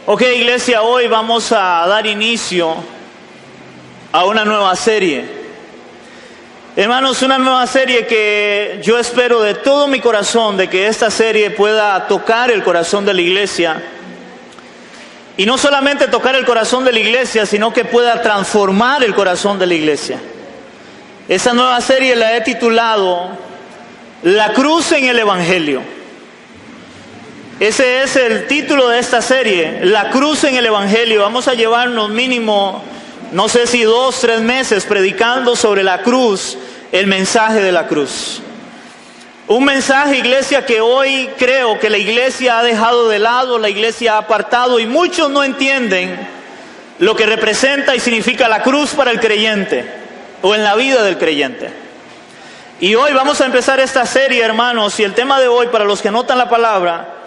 Ok, iglesia, hoy vamos a dar inicio a una nueva serie. Hermanos, una nueva serie que yo espero de todo mi corazón de que esta serie pueda tocar el corazón de la iglesia. Y no solamente tocar el corazón de la iglesia, sino que pueda transformar el corazón de la iglesia. Esta nueva serie la he titulado La cruz en el Evangelio. Ese es el título de esta serie, La cruz en el Evangelio. Vamos a llevarnos mínimo, no sé si 2, 3 meses predicando sobre la cruz, el mensaje de la cruz. Un mensaje, iglesia, que hoy creo que la iglesia ha dejado de lado, la iglesia ha apartado y muchos no entienden lo que representa y significa la cruz para el creyente o en la vida del creyente. Y hoy vamos a empezar esta serie, hermanos, y el tema de hoy, para los que notan la palabra,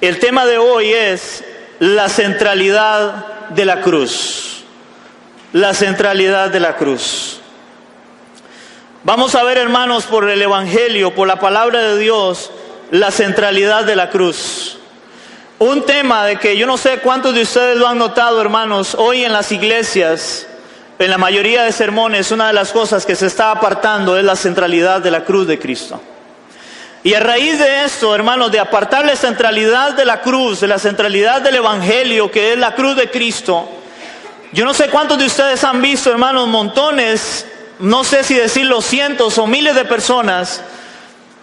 el tema de hoy es la centralidad de la cruz. La centralidad de la cruz. Vamos a ver, hermanos, por el Evangelio, por la palabra de Dios, la centralidad de la cruz. Un tema de que yo no sé cuántos de ustedes lo han notado, hermanos, hoy en las iglesias, en la mayoría de sermones, una de las cosas que se está apartando es la centralidad de la cruz de Cristo. Y a raíz de esto, hermanos, de apartar la centralidad de la cruz, de la centralidad del Evangelio, que es la cruz de Cristo, yo no sé cuántos de ustedes han visto, hermanos, montones, no sé si decirlo, cientos o miles de personas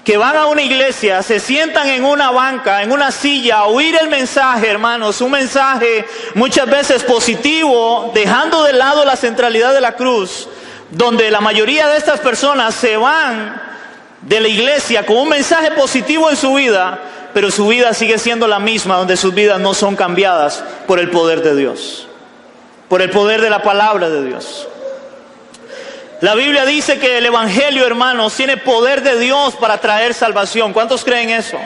que van a una iglesia, se sientan en una banca, en una silla, a oír el mensaje, hermanos, un mensaje muchas veces positivo, dejando de lado la centralidad de la cruz, donde la mayoría de estas personas se van de la iglesia con un mensaje positivo en su vida, pero su vida sigue siendo la misma, donde sus vidas no son cambiadas por el poder de Dios, por el poder de la palabra de Dios. La Biblia dice que el Evangelio, hermanos, tiene poder de Dios para traer salvación. ¿Cuántos creen eso?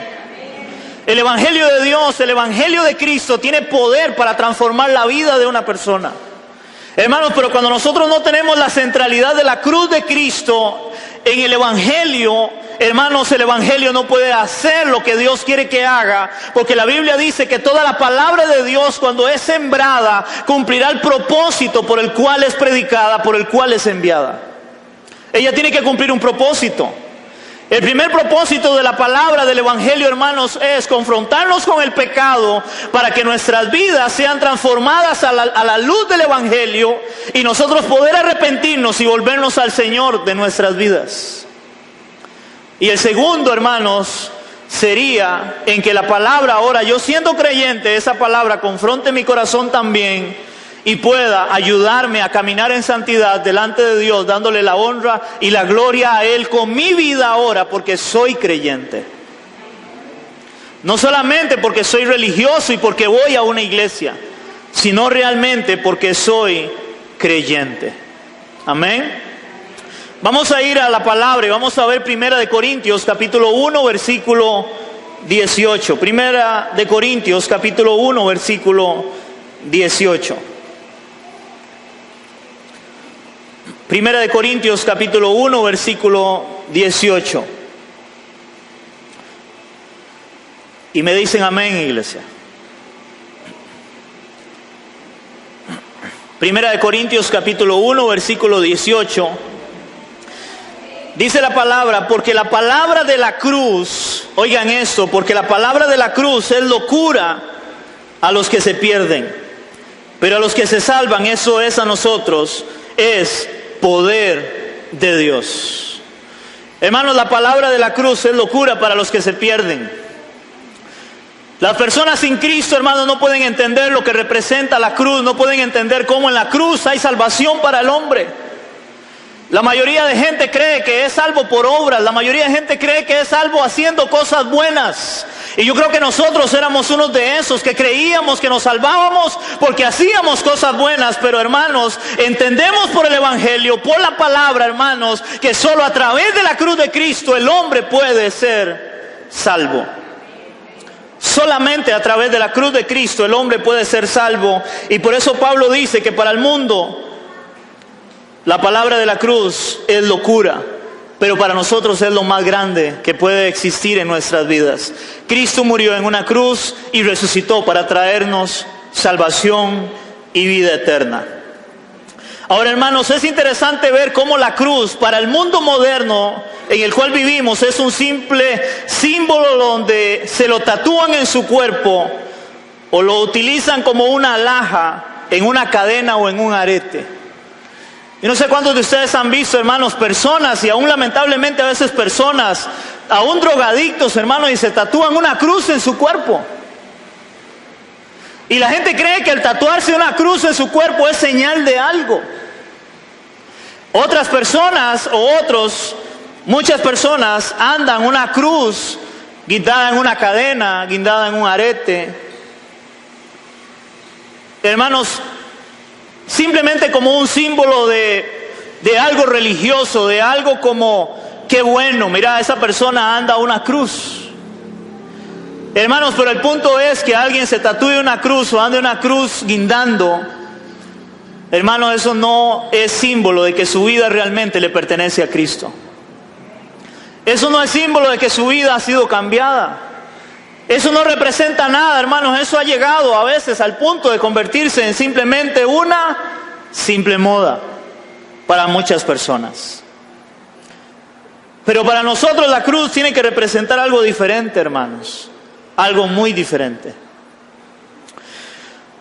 El Evangelio de Dios, el Evangelio de Cristo tiene poder para transformar la vida de una persona. Hermanos, pero cuando nosotros no tenemos la centralidad de la cruz de Cristo en el Evangelio, hermanos, el Evangelio no puede hacer lo que Dios quiere que haga, porque la Biblia dice que toda la palabra de Dios, cuando es sembrada, cumplirá el propósito por el cual es predicada, por el cual es enviada. Ella tiene que cumplir un propósito. El primer propósito de la palabra del Evangelio, hermanos, es confrontarnos con el pecado para que nuestras vidas sean transformadas a la luz del Evangelio y nosotros poder arrepentirnos y volvernos al Señor de nuestras vidas. Y el segundo, hermanos, sería en que la palabra ahora, yo siendo creyente, esa palabra confronte mi corazón también y pueda ayudarme a caminar en santidad delante de Dios, dándole la honra y la gloria a Él con mi vida ahora, porque soy creyente. No solamente porque soy religioso y porque voy a una iglesia, sino realmente porque soy creyente. Amén. Vamos a ir a la palabra y vamos a ver 1 Corintios capítulo 1 versículo 18. 1 Corintios capítulo 1 versículo 18. 1 Corintios capítulo 1 versículo 18. Y me dicen amén, iglesia. 1 Corintios capítulo 1 versículo 18. Dice la palabra, porque la palabra de la cruz, oigan esto, porque la palabra de la cruz es locura a los que se pierden, pero a los que se salvan, eso es a nosotros, es poder de Dios. Hermanos, la palabra de la cruz es locura para los que se pierden. Las personas sin Cristo, hermanos, no pueden entender lo que representa la cruz, no pueden entender cómo en la cruz hay salvación para el hombre. La mayoría de gente cree que es salvo por obras, la mayoría de gente cree que es salvo haciendo cosas buenas. Y yo creo que nosotros éramos unos de esos que creíamos que nos salvábamos porque hacíamos cosas buenas. Pero hermanos, entendemos por el Evangelio, por la palabra, hermanos, que solo a través de la cruz de Cristo el hombre puede ser salvo. Solamente a través de la cruz de Cristo el hombre puede ser salvo. Y por eso Pablo dice que para el mundo la palabra de la cruz es locura, pero para nosotros es lo más grande que puede existir en nuestras vidas. Cristo murió en una cruz y resucitó para traernos salvación y vida eterna. Ahora, hermanos, es interesante ver cómo la cruz para el mundo moderno en el cual vivimos es un simple símbolo donde se lo tatúan en su cuerpo o lo utilizan como una alhaja en una cadena o en un arete. Y no sé cuántos de ustedes han visto, hermanos, personas, y aún lamentablemente a veces personas, aún drogadictos, hermanos, y se tatúan una cruz en su cuerpo. Y la gente cree que el tatuarse una cruz en su cuerpo es señal de algo. Otras personas muchas personas andan una cruz guindada en una cadena, guindada en un arete. Hermanos, simplemente como un símbolo de algo religioso, de algo como, qué bueno, mira, esa persona anda una cruz. Hermanos, pero el punto es que alguien se tatúe una cruz o ande una cruz guindando. Hermanos, eso no es símbolo de que su vida realmente le pertenece a Cristo. Eso no es símbolo de que su vida ha sido cambiada. Eso no representa nada, hermanos. Eso ha llegado a veces al punto de convertirse en simplemente una simple moda para muchas personas. Pero para nosotros la cruz tiene que representar algo diferente, hermanos. Algo muy diferente.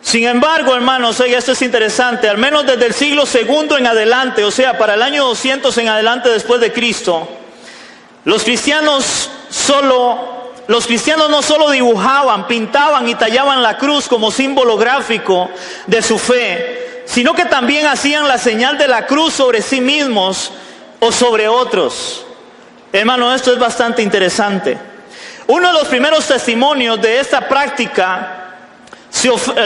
Sin embargo, hermanos, oiga, esto es interesante. Al menos desde el siglo II en adelante, o sea, para el año 200 en adelante después de Cristo, los cristianos no solo dibujaban, pintaban y tallaban la cruz como símbolo gráfico de su fe, sino que también hacían la señal de la cruz sobre sí mismos o sobre otros. Hermano, esto es bastante interesante. Uno de los primeros testimonios de esta práctica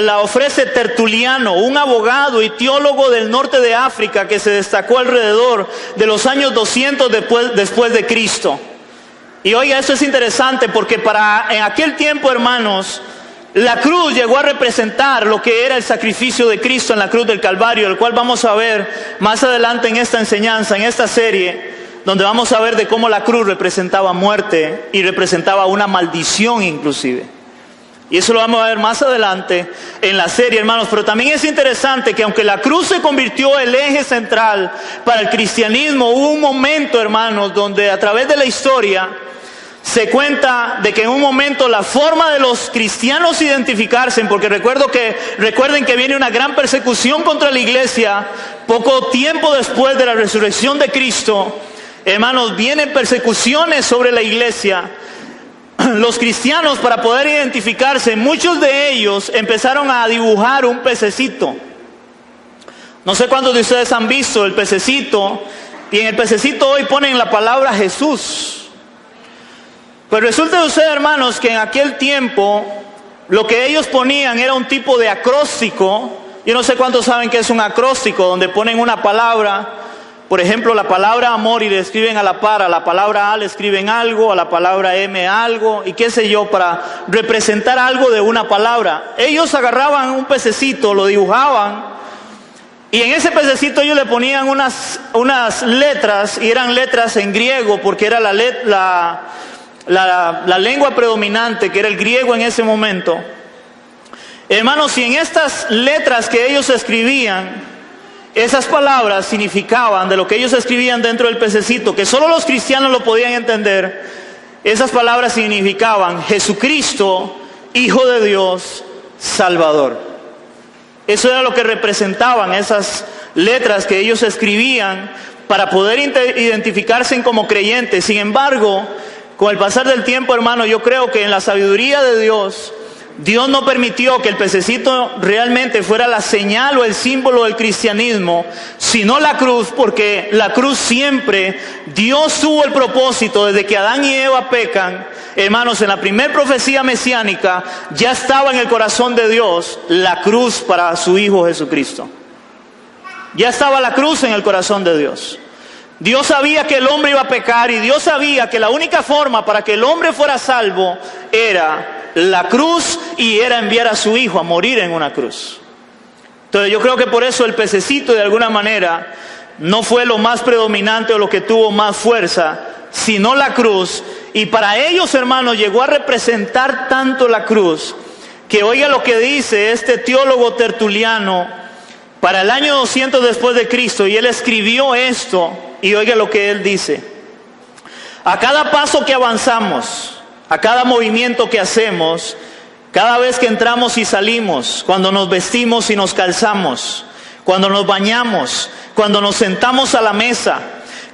la ofrece Tertuliano, un abogado y teólogo del norte de África que se destacó alrededor de los años 200 después de Cristo. Y oiga, esto es interesante porque en aquel tiempo, hermanos, la cruz llegó a representar lo que era el sacrificio de Cristo en la cruz del Calvario, el cual vamos a ver más adelante en esta enseñanza, en esta serie, donde vamos a ver de cómo la cruz representaba muerte y representaba una maldición inclusive. Y eso lo vamos a ver más adelante en la serie, hermanos. Pero también es interesante que aunque la cruz se convirtió en el eje central para el cristianismo, hubo un momento, hermanos, donde a través de la historia se cuenta de que en un momento la forma de los cristianos identificarse, porque recuerden que viene una gran persecución contra la iglesia poco tiempo después de la resurrección de Cristo. Hermanos, vienen persecuciones sobre la iglesia. Los cristianos, para poder identificarse, muchos de ellos empezaron a dibujar un pececito. No sé cuántos de ustedes han visto el pececito, y en el pececito hoy ponen la palabra Jesús. Pues resulta de ustedes, hermanos, que en aquel tiempo lo que ellos ponían era un tipo de acróstico. Yo no sé cuántos saben qué es un acróstico, donde ponen una palabra. Por ejemplo, la palabra amor y le escriben a la par, a la palabra A le escriben algo, a la palabra M algo, y qué sé yo, para representar algo de una palabra. Ellos agarraban un pececito, lo dibujaban, y en ese pececito ellos le ponían unas letras, y eran letras en griego, porque era la lengua predominante, que era el griego en ese momento. Hermanos, y en estas letras que ellos escribían, esas palabras significaban, de lo que ellos escribían dentro del pececito, que solo los cristianos lo podían entender, esas palabras significaban Jesucristo, Hijo de Dios, Salvador. Eso era lo que representaban esas letras que ellos escribían para poder identificarse como creyentes. Sin embargo, con el pasar del tiempo, hermano, yo creo que en la sabiduría de Dios, Dios no permitió que el pececito realmente fuera la señal o el símbolo del cristianismo, sino la cruz, porque la cruz siempre, Dios tuvo el propósito desde que Adán y Eva pecan. Hermanos, en la primera profecía mesiánica ya estaba en el corazón de Dios la cruz para su Hijo Jesucristo. Ya estaba la cruz en el corazón de Dios. Dios sabía que el hombre iba a pecar y Dios sabía que la única forma para que el hombre fuera salvo era la cruz, y era enviar a su Hijo a morir en una cruz. Entonces yo creo que por eso el pececito de alguna manera no fue lo más predominante o lo que tuvo más fuerza, sino la cruz. Y para ellos, hermanos, llegó a representar tanto la cruz que oiga lo que dice este teólogo tertuliano para el año 200 después de Cristo, y él escribió esto, y oiga lo que él dice: a cada paso que avanzamos, a cada movimiento que hacemos, cada vez que entramos y salimos, cuando nos vestimos y nos calzamos, cuando nos bañamos, cuando nos sentamos a la mesa,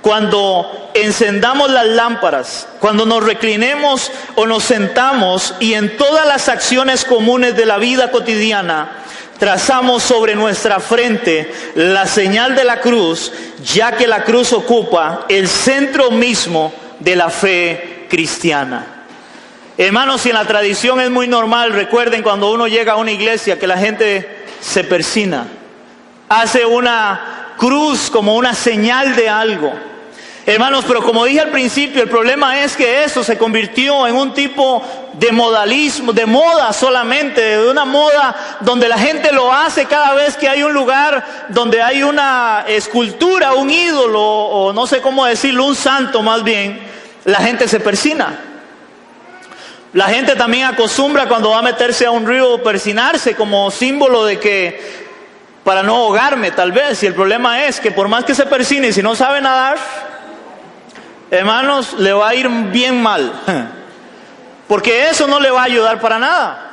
cuando encendamos las lámparas, cuando nos reclinemos o nos sentamos, y en todas las acciones comunes de la vida cotidiana, trazamos sobre nuestra frente la señal de la cruz, ya que la cruz ocupa el centro mismo de la fe cristiana. Hermanos, si en la tradición es muy normal, recuerden cuando uno llega a una iglesia que la gente se persina, hace una cruz como una señal de algo. Hermanos, pero como dije al principio, el problema es que eso se convirtió en un tipo de modalismo, de moda solamente, de una moda donde la gente lo hace cada vez que hay un lugar donde hay una escultura, un ídolo, o no sé cómo decirlo, un santo más bien, la gente se persina. La gente también acostumbra cuando va a meterse a un río persinarse como símbolo de que, para no ahogarme tal vez, y el problema es que por más que se persine, si no sabe nadar, hermanos, le va a ir bien mal, porque eso no le va a ayudar para nada.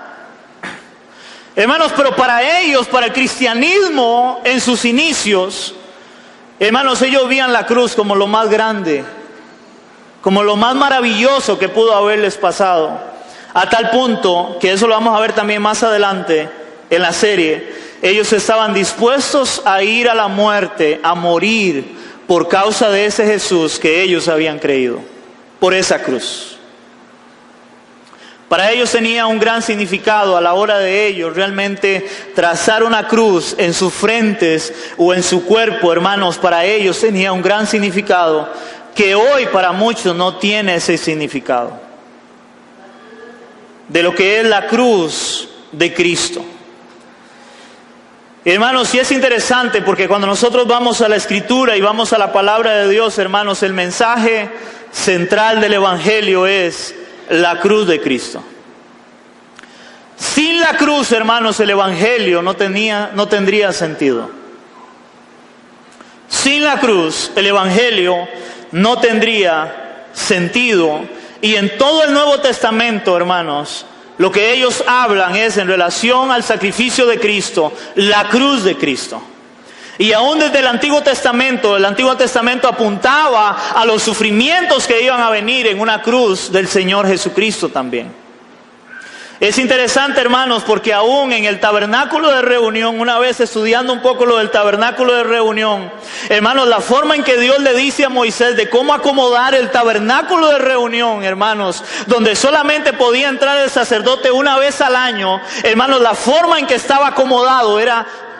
Hermanos, pero para ellos, para el cristianismo en sus inicios, hermanos, ellos veían la cruz como lo más grande, como lo más maravilloso que pudo haberles pasado, a tal punto que eso lo vamos a ver también más adelante en la serie. Ellos estaban dispuestos a ir a la muerte, a morir por causa de ese Jesús que ellos habían creído, por esa cruz. Para ellos tenía un gran significado a la hora de ellos realmente trazar una cruz en sus frentes o en su cuerpo, hermanos. Para ellos tenía un gran significado que hoy para muchos no tiene ese significado de lo que es la cruz de Cristo. Hermanos, y es interesante porque cuando nosotros vamos a la Escritura y vamos a la palabra de Dios, hermanos, el mensaje central del Evangelio es la cruz de Cristo. Sin la cruz, hermanos, el Evangelio no tendría sentido. Sin la cruz, el Evangelio no tendría sentido. Y en todo el Nuevo Testamento, hermanos, lo que ellos hablan es en relación al sacrificio de Cristo, la cruz de Cristo. Y aún desde el Antiguo Testamento apuntaba a los sufrimientos que iban a venir en una cruz del Señor Jesucristo también. Es interesante, hermanos, porque aún en el tabernáculo de reunión, una vez estudiando un poco lo del tabernáculo de reunión, hermanos, la forma en que Dios le dice a Moisés de cómo acomodar el tabernáculo de reunión, hermanos, donde solamente podía entrar el sacerdote una vez al año, hermanos, la forma en que estaba acomodado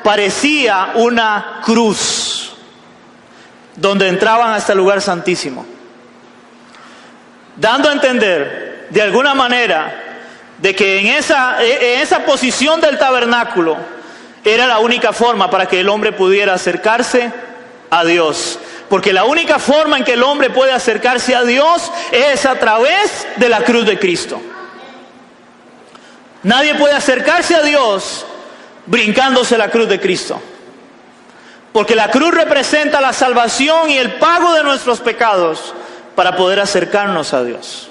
parecía una cruz, donde entraban hasta el lugar santísimo, dando a entender, de alguna manera, de que en esa posición del tabernáculo era la única forma para que el hombre pudiera acercarse a Dios. Porque la única forma en que el hombre puede acercarse a Dios es a través de la cruz de Cristo. Nadie puede acercarse a Dios brincándose la cruz de Cristo. Porque la cruz representa la salvación y el pago de nuestros pecados para poder acercarnos a Dios.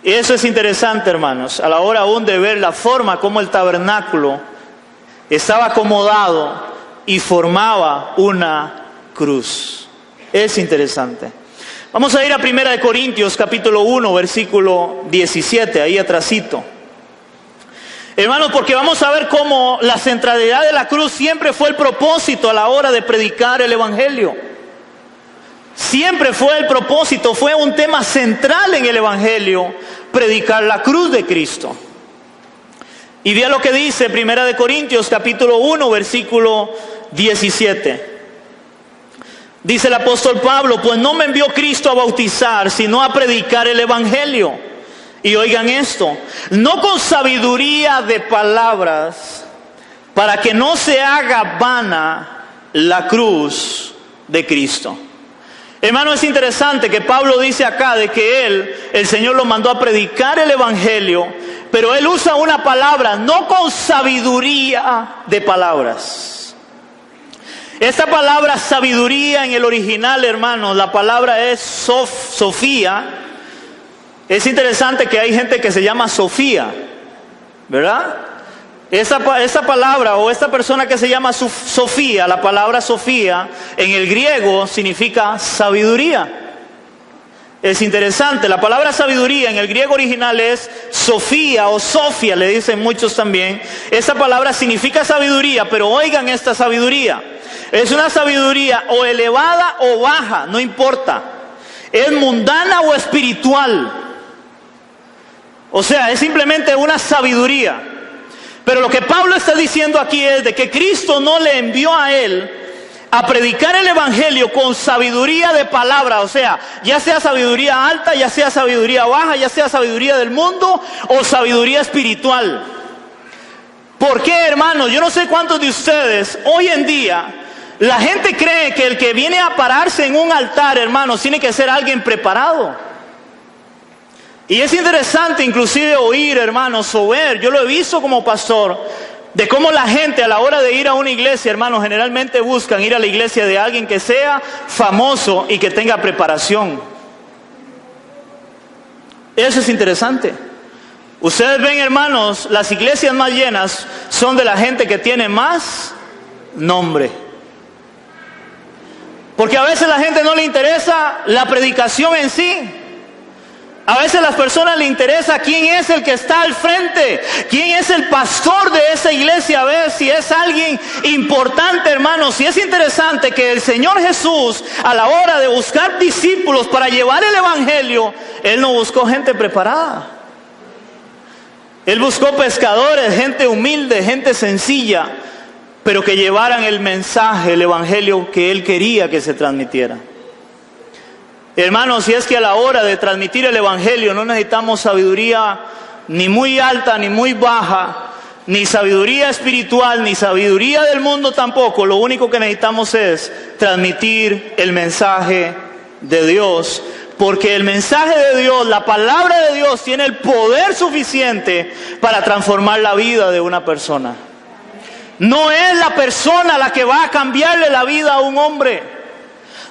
Y eso es interesante, hermanos, a la hora aún de ver la forma como el tabernáculo estaba acomodado y formaba una cruz. Es interesante. Vamos a ir a 1 Corintios capítulo 1, versículo 17, ahí atrasito. Hermanos, porque vamos a ver cómo la centralidad de la cruz siempre fue el propósito a la hora de predicar el Evangelio. Siempre fue el propósito, fue un tema central en el Evangelio, predicar la cruz de Cristo. Y vea lo que dice 1 Corintios capítulo 1, versículo 17. Dice el apóstol Pablo: pues no me envió Cristo a bautizar, sino a predicar el Evangelio. Y oigan esto: no con sabiduría de palabras, para que no se haga vana la cruz de Cristo. Hermano, es interesante que Pablo dice acá de que el Señor lo mandó a predicar el Evangelio, pero él usa una palabra, no con sabiduría de palabras. Esta palabra sabiduría en el original, hermanos, la palabra es Sofía. Es interesante que hay gente que se llama Sofía, ¿verdad? Esa palabra o esta persona que se llama Sofía, la palabra Sofía en el griego significa sabiduría. Es interesante, la palabra sabiduría en el griego original es Sofía o Sofía, le dicen muchos también. Esa palabra significa sabiduría, pero oigan esta sabiduría. Es una sabiduría o elevada o baja, no importa. Es mundana o espiritual. O sea, es simplemente una sabiduría. Pero lo que Pablo está diciendo aquí es de que Cristo no le envió a él a predicar el evangelio con sabiduría de palabra, o sea, ya sea sabiduría alta, ya sea sabiduría baja, ya sea sabiduría del mundo o sabiduría espiritual. ¿Por qué, hermanos? Yo no sé cuántos de ustedes hoy en día la gente cree que el que viene a pararse en un altar, hermanos, tiene que ser alguien preparado. Y es interesante inclusive oír, hermanos, o ver, yo lo he visto como pastor, de cómo la gente a la hora de ir a una iglesia, hermanos, generalmente buscan ir a la iglesia de alguien que sea famoso y que tenga preparación. Eso es interesante. Ustedes ven, hermanos, las iglesias más llenas son de la gente que tiene más nombre. Porque a veces a la gente no le interesa la predicación en sí. A veces a las personas les interesa quién es el que está al frente, quién es el pastor de esa iglesia, a ver si es alguien importante, hermanos. Y es interesante que el Señor Jesús, a la hora de buscar discípulos para llevar el evangelio, Él no buscó gente preparada. Él buscó pescadores, gente humilde, gente sencilla, pero que llevaran el mensaje, el evangelio que Él quería que se transmitiera. Hermanos, si es que a la hora de transmitir el evangelio no necesitamos sabiduría ni muy alta ni muy baja, ni sabiduría espiritual, ni sabiduría del mundo tampoco. Lo único que necesitamos es transmitir el mensaje de Dios, porque el mensaje de Dios, la palabra de Dios, tiene el poder suficiente para transformar la vida de una persona. No es la persona la que va a cambiarle la vida a un hombre.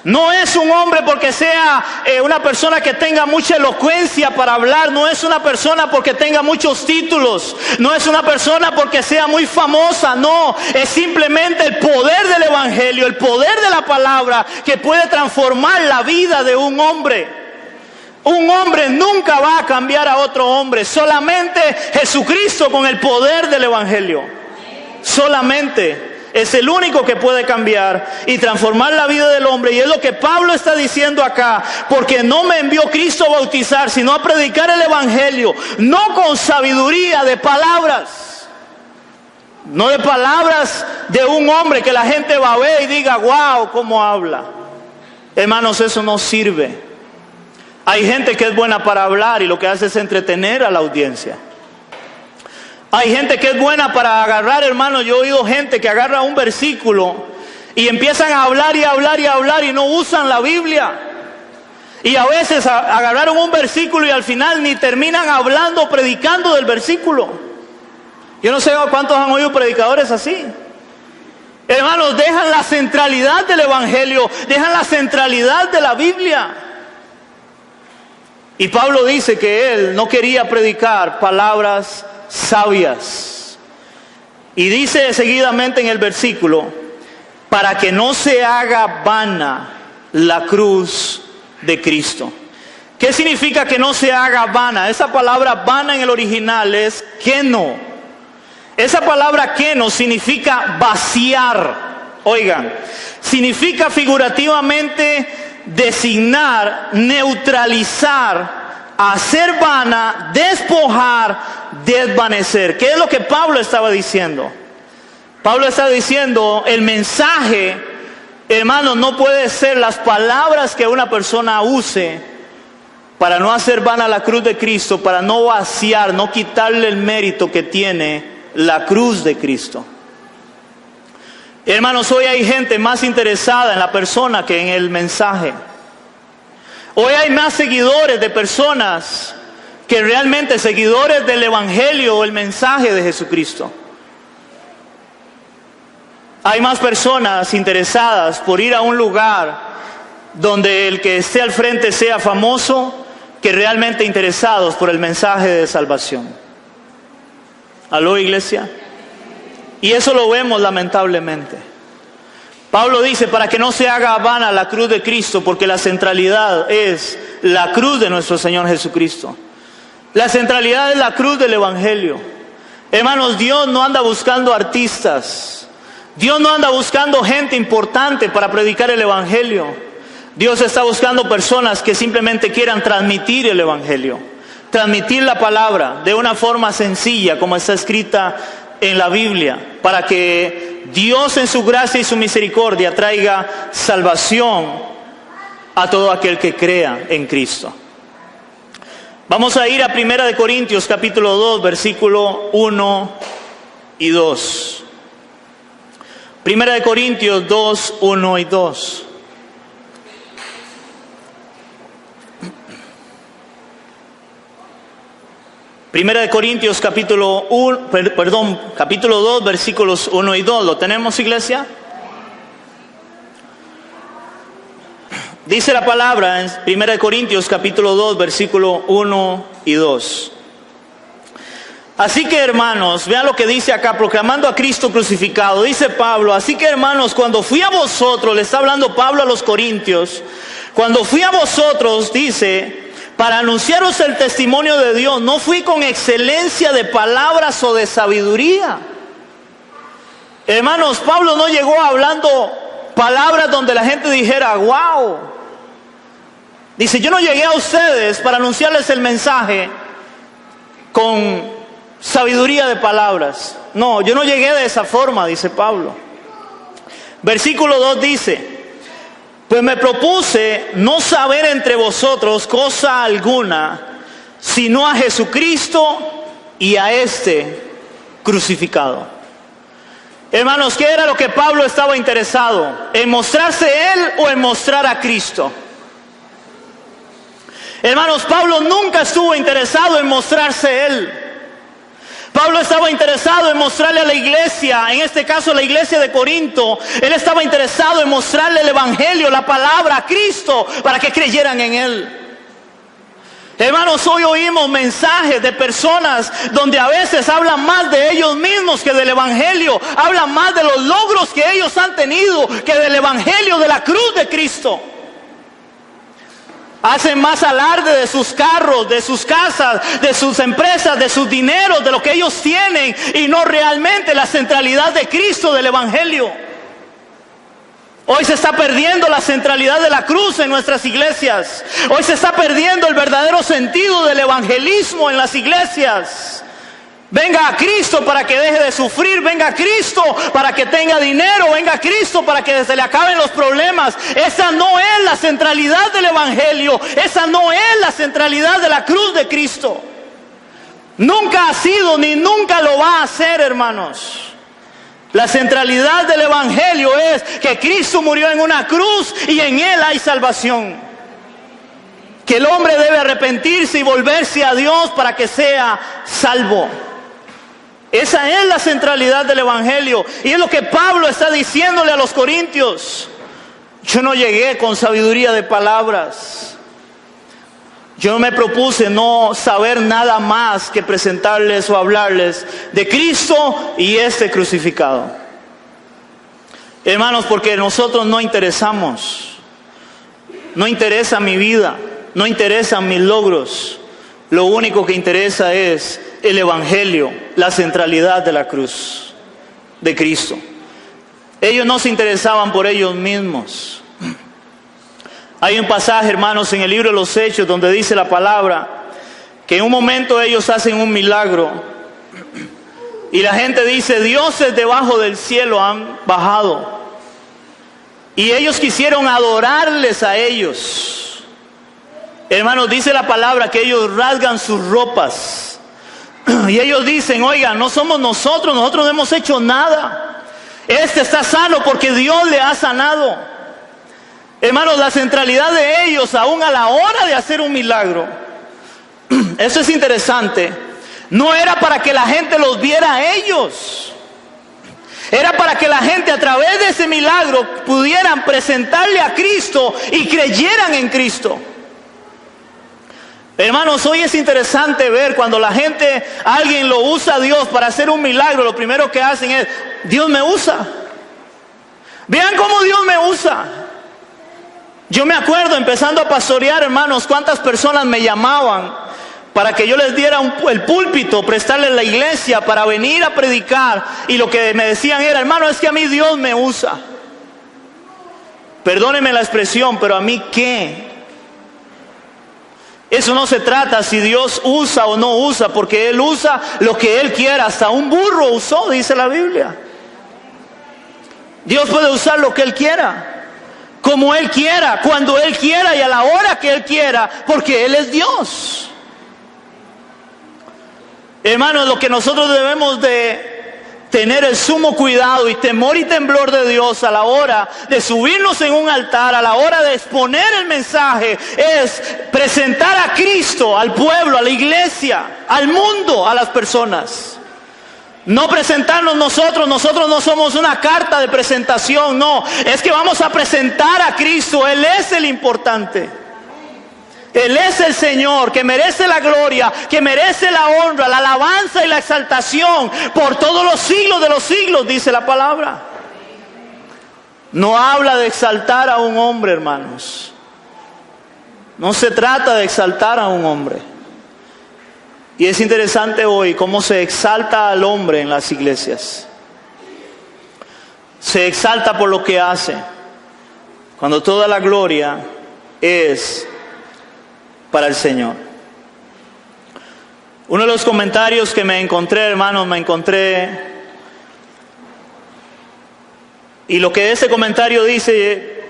No es un hombre porque sea una persona que tenga mucha elocuencia para hablar. No es una persona porque tenga muchos títulos. No es una persona porque sea muy famosa. No, es simplemente el poder del evangelio, el poder de la palabra que puede transformar la vida de un hombre. Un hombre nunca va a cambiar a otro hombre. Solamente Jesucristo con el poder del evangelio. Solamente. Es el único que puede cambiar y transformar la vida del hombre. Y es lo que Pablo está diciendo acá. Porque no me envió Cristo a bautizar, sino a predicar el evangelio. No con sabiduría de palabras. No de palabras de un hombre que la gente va a ver y diga, wow, cómo habla. Hermanos, eso no sirve. Hay gente que es buena para hablar y lo que hace es entretener a la audiencia. Hay gente que es buena para agarrar, hermano. Yo he oído gente que agarra un versículo y empiezan a hablar y hablar y hablar y no usan la Biblia. Y a veces agarraron un versículo y al final ni terminan hablando, predicando del versículo. Yo no sé cuántos han oído predicadores así. Hermanos, dejan la centralidad del evangelio, dejan la centralidad de la Biblia. Y Pablo dice que él no quería predicar palabras sabias. Y dice seguidamente en el versículo, para que no se haga vana la cruz de Cristo. ¿Qué significa que no se haga vana? Esa palabra vana en el original es keno. Esa palabra keno significa vaciar. Oigan, significa figurativamente designar, neutralizar, hacer vana, despojar, desvanecer. ¿Qué es lo que Pablo estaba diciendo? Pablo está diciendo, el mensaje, hermanos, no puede ser las palabras que una persona use para no hacer vana la cruz de Cristo, para no vaciar, no quitarle el mérito que tiene la cruz de Cristo. Hermanos, hoy hay gente más interesada en la persona que en el mensaje. Hoy hay más seguidores de personas que realmente seguidores del Evangelio o el mensaje de Jesucristo. Hay más personas interesadas por ir a un lugar donde el que esté al frente sea famoso que realmente interesados por el mensaje de salvación. ¿Aló, iglesia? Y eso lo vemos lamentablemente. Pablo dice, para que no se haga vana la cruz de Cristo, porque la centralidad es la cruz de nuestro Señor Jesucristo. La centralidad es la cruz del Evangelio. Hermanos, Dios no anda buscando artistas. Dios no anda buscando gente importante para predicar el Evangelio. Dios está buscando personas que simplemente quieran transmitir el Evangelio, transmitir la palabra de una forma sencilla, como está escrita en la Biblia, para que Dios en su gracia y su misericordia traiga salvación a todo aquel que crea en Cristo. Vamos a ir a 1 Corintios capítulo 2, versículo 1 y 2. 1 Corintios 2, 1 y 2. Primera de Corintios capítulo 2, versículos 1 y 2. ¿Lo tenemos, iglesia? Dice la palabra en 1 de Corintios capítulo 2, versículo 1 y 2. Así que, hermanos, vean lo que dice acá, proclamando a Cristo crucificado. Dice Pablo, así que, hermanos, cuando fui a vosotros, le está hablando Pablo a los corintios, cuando fui a vosotros, dice, para anunciaros el testimonio de Dios, no fui con excelencia de palabras o de sabiduría. Hermanos, Pablo no llegó hablando palabras donde la gente dijera, wow. Dice, yo no llegué a ustedes para anunciarles el mensaje con sabiduría de palabras. No, yo no llegué de esa forma, dice Pablo. Versículo 2 dice, pues me propuse no saber entre vosotros cosa alguna, sino a Jesucristo y a este crucificado. Hermanos, ¿qué era lo que Pablo estaba interesado? ¿En mostrarse él o en mostrar a Cristo? Hermanos, Pablo nunca estuvo interesado en mostrarse él. Pablo estaba interesado en mostrarle a la iglesia, en este caso la iglesia de Corinto, él estaba interesado en mostrarle el Evangelio, la palabra, a Cristo, para que creyeran en él. Hermanos, hoy oímos mensajes de personas donde a veces hablan más de ellos mismos que del Evangelio, hablan más de los logros que ellos han tenido que del Evangelio, de la cruz de Cristo. Hacen más alarde de sus carros, de sus casas, de sus empresas, de sus dineros, de lo que ellos tienen, y no realmente la centralidad de Cristo, del Evangelio. Hoy se está perdiendo la centralidad de la cruz en nuestras iglesias. Hoy se está perdiendo el verdadero sentido del evangelismo en las iglesias. Venga a Cristo para que deje de sufrir, venga a Cristo para que tenga dinero, venga a Cristo para que se le acaben los problemas. Esa no es la centralidad del Evangelio, esa no es la centralidad de la cruz de Cristo. Nunca ha sido ni nunca lo va a ser, hermanos. La centralidad del Evangelio es que Cristo murió en una cruz y en Él hay salvación. Que el hombre debe arrepentirse y volverse a Dios para que sea salvo. Esa es la centralidad del Evangelio. Y es lo que Pablo está diciéndole a los corintios. Yo no llegué con sabiduría de palabras. Yo me propuse no saber nada más que presentarles o hablarles de Cristo y este crucificado. Hermanos, porque nosotros no interesamos. No interesa mi vida, no interesan mis logros. Lo único que interesa es el Evangelio, la centralidad de la cruz de Cristo. Ellos no se interesaban por ellos mismos. Hay un pasaje, hermanos, en el libro de los Hechos donde dice la palabra que en un momento ellos hacen un milagro y la gente dice, dioses debajo del cielo han bajado, y ellos quisieron adorarles a ellos. Hermanos, dice la palabra que ellos rasgan sus ropas y ellos dicen, oigan, no somos nosotros no hemos hecho nada. Este está sano porque Dios le ha sanado. Hermanos, la centralidad de ellos, aún a la hora de hacer un milagro, Eso es interesante. No era para que la gente los viera a ellos. Era para que la gente a través de ese milagro pudieran presentarle a Cristo y creyeran en Cristo. Hermanos, hoy es interesante ver cuando la gente, alguien lo usa a Dios para hacer un milagro, lo primero que hacen es, Dios me usa. Vean cómo Dios me usa. Yo me acuerdo empezando a pastorear, hermanos, cuántas personas me llamaban para que yo les diera el púlpito, prestarles la iglesia para venir a predicar. Y lo que me decían era, hermano, es que a mí Dios me usa. Perdónenme la expresión, pero ¿a mí qué? Eso no se trata si Dios usa o no usa, porque Él usa lo que Él quiera. Hasta un burro usó, dice la Biblia. Dios puede usar lo que Él quiera, como Él quiera, cuando Él quiera y a la hora que Él quiera, porque Él es Dios. Hermanos, lo que nosotros debemos de tener el sumo cuidado y temor y temblor de Dios a la hora de subirnos en un altar, a la hora de exponer el mensaje, es presentar a Cristo al pueblo, a la iglesia, al mundo, a las personas. No presentarnos nosotros no somos una carta de presentación, no, es que vamos a presentar a Cristo, Él es el importante. Él es el Señor que merece la gloria, que merece la honra, la alabanza y la exaltación por todos los siglos de los siglos, dice la palabra. No habla de exaltar a un hombre, hermanos. No se trata de exaltar a un hombre. Y es interesante hoy cómo se exalta al hombre en las iglesias. Se exalta por lo que hace, cuando toda la gloria es para el Señor. Uno de los comentarios que me encontré, hermanos, y lo que ese comentario dice,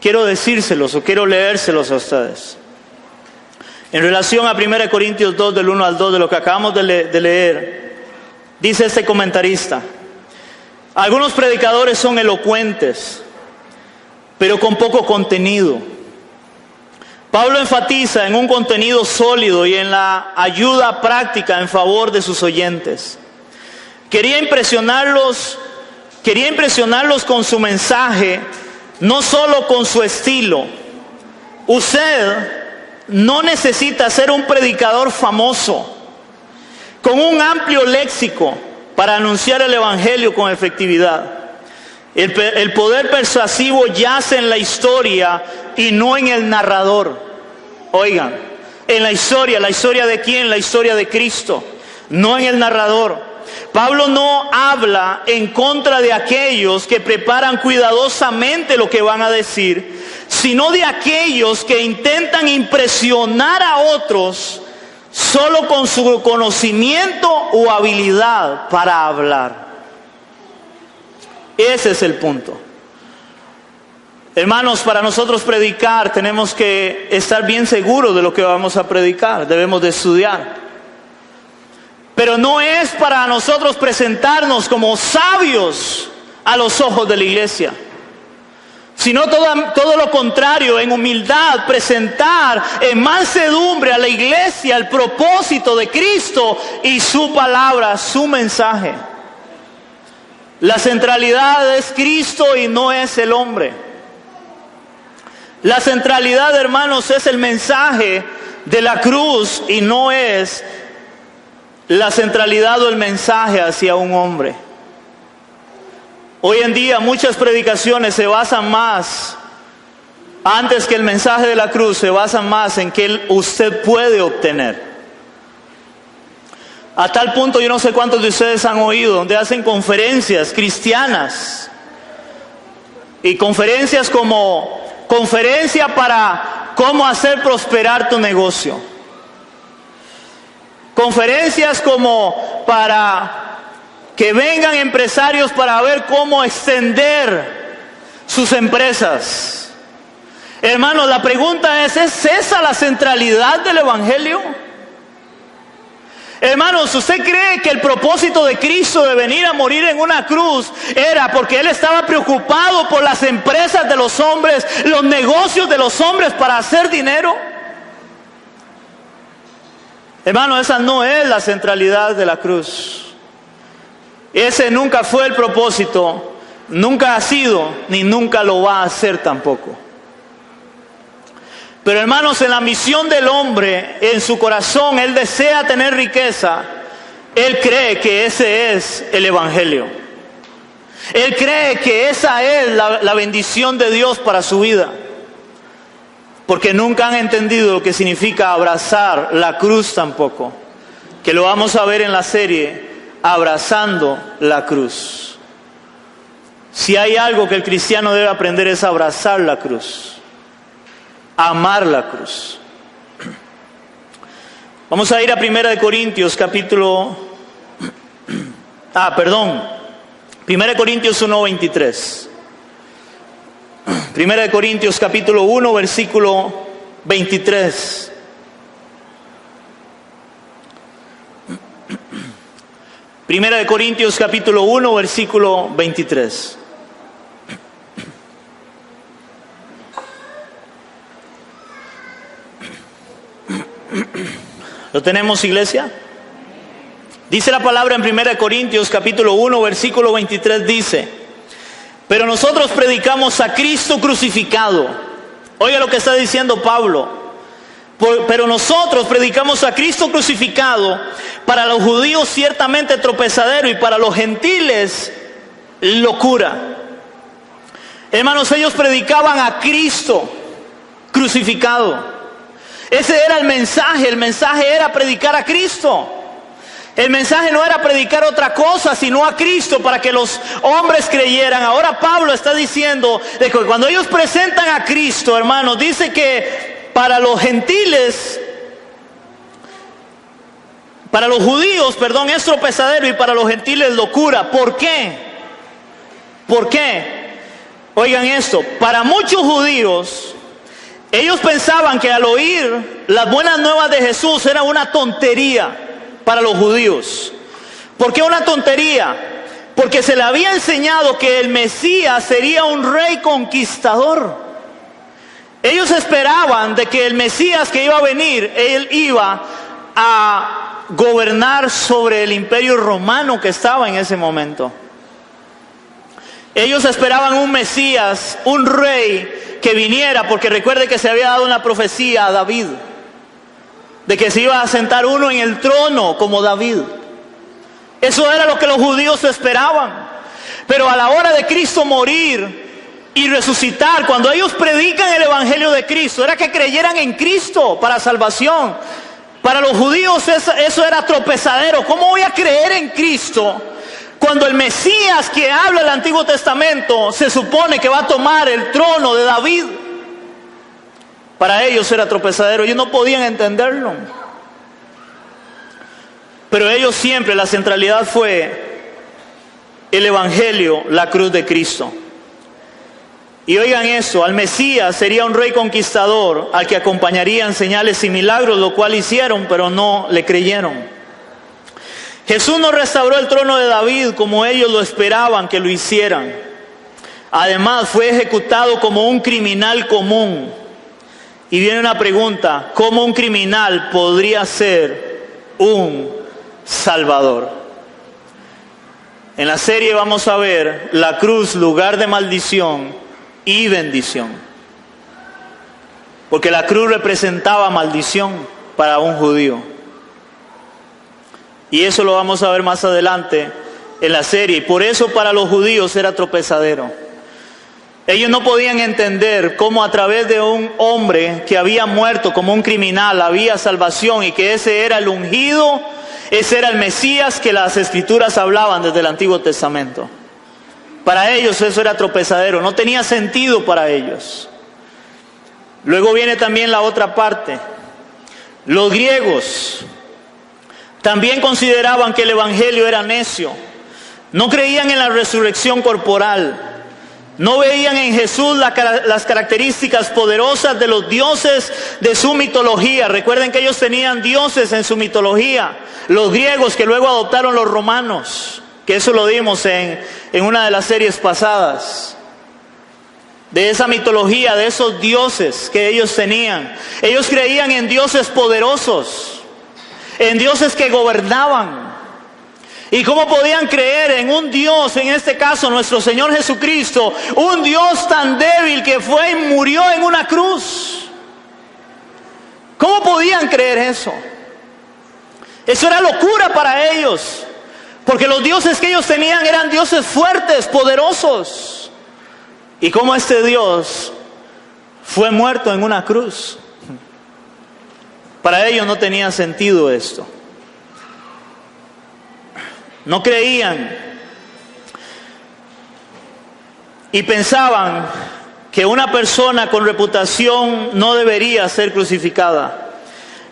quiero decírselos o quiero leérselos a ustedes. En relación a 1 Corintios 2, del 1 al 2, de lo que acabamos de leer, dice este comentarista: algunos predicadores son elocuentes, pero con poco contenido. Pablo enfatiza en un contenido sólido y en la ayuda práctica en favor de sus oyentes. Quería impresionarlos con su mensaje, no solo con su estilo. Usted no necesita ser un predicador famoso, con un amplio léxico para anunciar el evangelio con efectividad. El poder persuasivo yace en la historia y no en el narrador. Oigan, en la historia ¿de quién? La historia de Cristo, no en el narrador. Pablo no habla en contra de aquellos que preparan cuidadosamente lo que van a decir, sino de aquellos que intentan impresionar a otros solo con su conocimiento o habilidad para hablar. Ese es el punto. Hermanos, para nosotros predicar tenemos que estar bien seguros de lo que vamos a predicar. Debemos de estudiar. Pero no es para nosotros presentarnos como sabios a los ojos de la iglesia, sino todo lo contrario, en humildad, presentar en mansedumbre a la iglesia el propósito de Cristo y su palabra, su mensaje. La centralidad es Cristo y no es el hombre. La centralidad, hermanos, es el mensaje de la cruz y no es la centralidad o el mensaje hacia un hombre. Hoy en día muchas predicaciones se basan más, antes que el mensaje de la cruz, se basan más en qué usted puede obtener. A tal punto, yo no sé cuántos de ustedes han oído, donde hacen conferencias cristianas, y conferencias como conferencia para cómo hacer prosperar tu negocio, conferencias como para que vengan empresarios para ver cómo extender sus empresas. Hermanos, la pregunta ¿es esa la centralidad del evangelio? Hermanos, ¿usted cree que el propósito de Cristo de venir a morir en una cruz era porque Él estaba preocupado por las empresas de los hombres, los negocios de los hombres para hacer dinero? Hermano, esa no es la centralidad de la cruz. Ese nunca fue el propósito, nunca ha sido, ni nunca lo va a ser tampoco. Pero hermanos, en la misión del hombre, en su corazón, él desea tener riqueza. Él cree que ese es el Evangelio. Él cree que esa es la bendición de Dios para su vida. Porque nunca han entendido lo que significa abrazar la cruz tampoco. Que lo vamos a ver en la serie, Abrazando la Cruz. Si hay algo que el cristiano debe aprender es abrazar la cruz. Amar la cruz. Vamos a ir a 1 Corintios capítulo... 1 Corintios 1:23. 1 Corintios capítulo 1, versículo 23. Primera de Corintios capítulo 1, versículo 23. ¿Lo tenemos, iglesia? Dice la palabra en 1 Corintios capítulo 1, versículo 23, dice: pero nosotros predicamos a Cristo crucificado. Oiga lo que está diciendo Pablo. Pero nosotros predicamos a Cristo crucificado, para los judíos ciertamente tropezadero y para los gentiles locura. Hermanos, ellos predicaban a Cristo crucificado. Ese era el mensaje era predicar a Cristo. El mensaje no era predicar otra cosa, sino a Cristo para que los hombres creyeran. Ahora Pablo está diciendo de que cuando ellos presentan a Cristo, hermanos, dice que para los gentiles, para los judíos, es tropezadero y para los gentiles locura. ¿Por qué? ¿Por qué? Oigan esto, para muchos judíos, ellos pensaban que al oír las buenas nuevas de Jesús era una tontería. Para los judíos. ¿Por qué una tontería? Porque se le había enseñado que el Mesías sería un rey conquistador. Ellos esperaban de que el Mesías que iba a venir, él iba a gobernar sobre el imperio romano que estaba en ese momento. Ellos esperaban un Mesías, un rey que viniera, porque recuerde que se había dado una profecía a David de que se iba a sentar uno en el trono como David. Eso era lo que los judíos esperaban. Pero a la hora de Cristo morir y resucitar, cuando ellos predican el Evangelio de Cristo, era que creyeran en Cristo para salvación. Para los judíos eso era tropezadero. ¿Cómo voy a creer en Cristo cuando el Mesías que habla el Antiguo Testamento se supone que va a tomar el trono de David? Para ellos era tropezadero, ellos no podían entenderlo. Pero ellos siempre, la centralidad fue el Evangelio, la cruz de Cristo. Y oigan esto, al Mesías sería un rey conquistador, al que acompañarían señales y milagros, lo cual hicieron, pero no le creyeron. Jesús no restauró el trono de David como ellos lo esperaban que lo hicieran. Además, fue ejecutado como un criminal común. Y viene una pregunta: ¿cómo un criminal podría ser un salvador? En la serie vamos a ver la cruz, lugar de maldición y bendición. Porque la cruz representaba maldición para un judío. Y eso lo vamos a ver más adelante en la serie. Y por eso para los judíos era tropezadero. Ellos no podían entender cómo a través de un hombre que había muerto como un criminal había salvación, y que ese era el ungido, ese era el Mesías que las Escrituras hablaban desde el Antiguo Testamento. Para ellos eso era tropezadero, no tenía sentido para ellos. Luego viene también la otra parte. Los griegos también consideraban que el Evangelio era necio. No creían en la resurrección corporal. No veían en Jesús las características poderosas de los dioses de su mitología. Recuerden que ellos tenían dioses en su mitología. Los griegos, que luego adoptaron los romanos, que eso lo dimos en una de las series pasadas. De esa mitología, de esos dioses que ellos tenían. Ellos creían en dioses poderosos. en dioses que gobernaban. ¿Y cómo podían creer en un Dios, en este caso nuestro Señor Jesucristo, un Dios tan débil que fue y murió en una cruz? ¿Cómo podían creer eso? Eso era locura para ellos, porque los dioses que ellos tenían eran dioses fuertes, poderosos. ¿Y cómo este Dios fue muerto en una cruz? Para ellos no tenía sentido esto. No creían y pensaban que una persona con reputación no debería ser crucificada.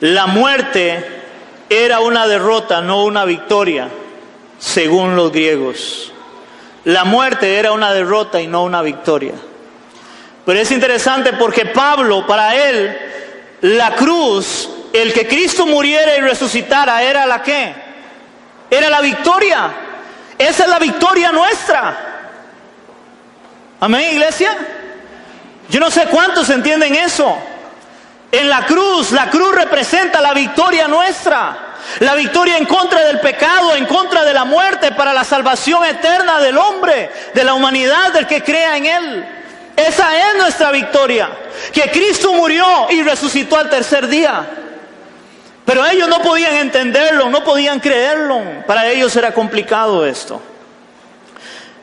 La muerte era una derrota, no una victoria, según los griegos. La muerte era una derrota y no una victoria. Pero es interesante porque Pablo, para él, la cruz, el que Cristo muriera y resucitara, ¿era la qué? Era la victoria. Esa es la victoria nuestra. Amén, iglesia. Yo no sé cuántos entienden eso. En la cruz representa la victoria nuestra. La victoria en contra del pecado, en contra de la muerte, para la salvación eterna del hombre, de la humanidad, del que crea en Él. Esa es nuestra victoria. Que Cristo murió y resucitó al tercer día. Pero ellos no podían entenderlo, no podían creerlo. Para ellos era complicado esto.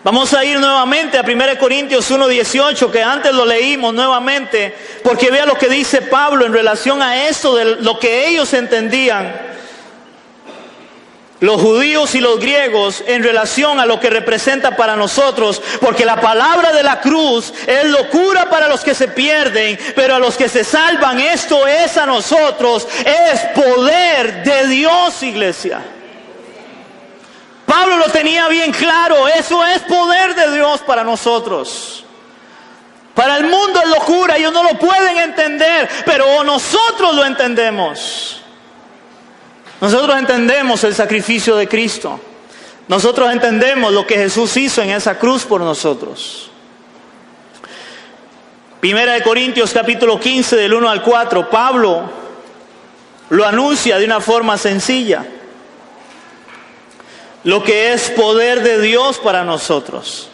Vamos a ir nuevamente a 1 Corintios 1:18, que antes lo leímos nuevamente, porque vea lo que dice Pablo en relación a esto, de lo que ellos entendían, los judíos y los griegos, en relación a lo que representa para nosotros. Porque la palabra de la cruz es locura para los que se pierden, pero a los que se salvan, esto es a nosotros, es poder de Dios, iglesia. Pablo lo tenía bien claro, eso es poder de Dios para nosotros. Para el mundo es locura, ellos no lo pueden entender, pero nosotros lo entendemos. Nosotros entendemos el sacrificio de Cristo. Nosotros entendemos lo que Jesús hizo en esa cruz por nosotros. 1 Corintios capítulo 15 del 1 al 4, Pablo lo anuncia de una forma sencilla. Lo que es poder de Dios para nosotros.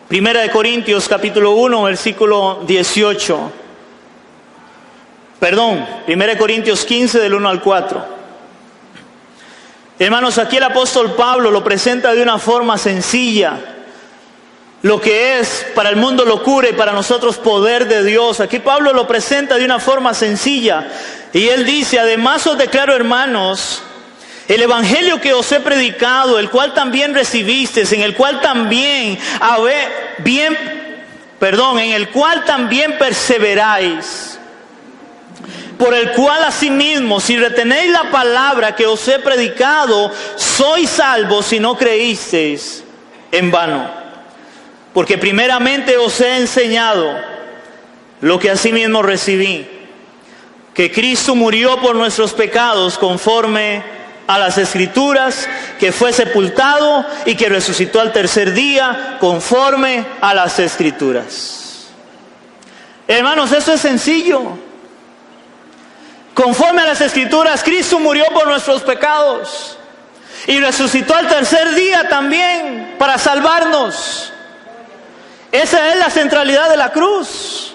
1 Corintios capítulo 1 versículo 18. 1 Corintios 15 del 1 al 4. Hermanos, aquí el apóstol Pablo lo presenta de una forma sencilla. Lo que es para el mundo locura y para nosotros poder de Dios. Aquí Pablo lo presenta de una forma sencilla. Y él dice: además os declaro, hermanos, el evangelio que os he predicado, el cual también recibisteis, en el cual también perseveráis. Por el cual asimismo, si retenéis la palabra que os he predicado, sois salvos si no creísteis en vano. Porque primeramente os he enseñado lo que asimismo recibí, que Cristo murió por nuestros pecados conforme a las Escrituras, que fue sepultado y que resucitó al tercer día conforme a las Escrituras. Hermanos, eso es sencillo. Conforme a las Escrituras, Cristo murió por nuestros pecados y resucitó al tercer día también para salvarnos. Esa es la centralidad de la cruz.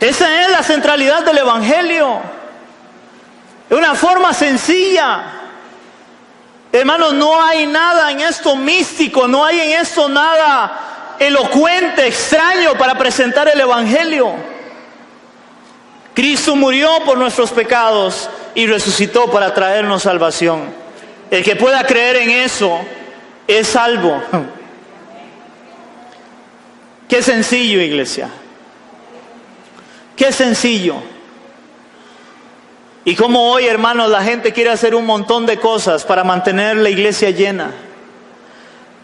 Esa es la centralidad del evangelio. De una forma sencilla. Hermanos, no hay nada en esto místico, no hay en esto nada elocuente, extraño para presentar el evangelio. Cristo murió por nuestros pecados y resucitó para traernos salvación. El que pueda creer en eso es salvo. Qué sencillo, iglesia. Qué sencillo. Y como hoy, hermanos, la gente quiere hacer un montón de cosas para mantener la iglesia llena.